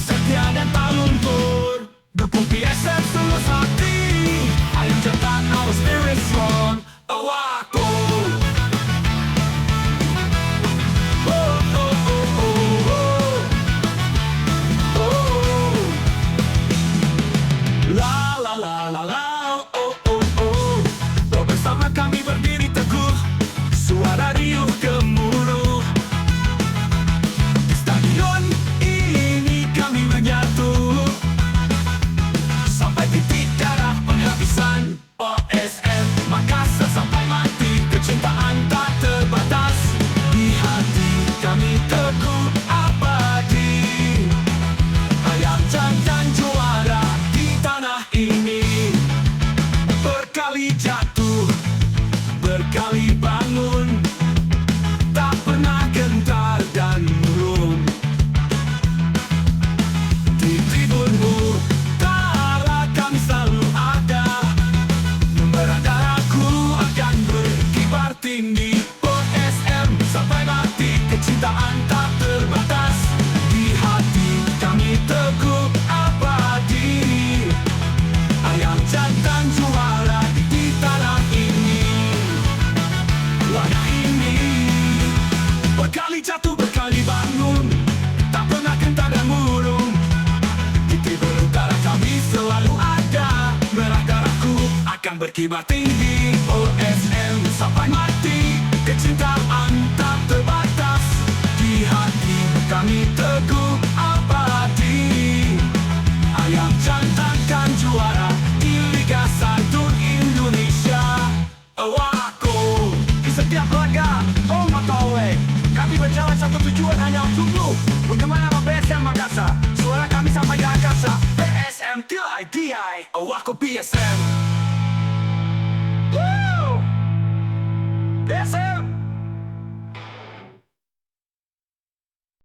setia dan tak luntur. Dukung PSM tulus hati, Ayam Jantan our spirit strong. Oh aku, oh oh oh oh oh, oh. La la la la la, oh oh oh. Bersama kami berdiri teguh, suara riuh gemuruh. Di stadion ini kami menyatu, sampai titik darah penghabisan. OSM Makassar sampai mati, kecintaan tak terbatas. Di hati kami teguh abadi, Ayam Jantan juara di tanah ini. Berkali jatuh, berkali bangun, tak pernah gentar dan murung. Di tribunmu kala kami selalu ada, merah darahku akan berkibar tinggi. OSM sampai mati, kecintaan tak terbatas. Di hati kami teguh abadi, Ayam Jantan juara di tanah ini. Tanah ini berkali jatuh, berkali bangun, tak pernah gentar dan murung. Di tribun utara kami selalu ada, merah darahku akan berkibar tinggi. OSM sampai mati, kecintaan tak terbatas. Di hati kami teguh abadi, Ayam Jantan kan juara di Liga 1 Indonesia. Oh aku, di setiap laga, oh matawe, kami berjalan satu tujuan hanya untukmu. Bagaimana nama PSM Makassar, suara kami sampai di angkasa. PSM till I die, oh aku PSM.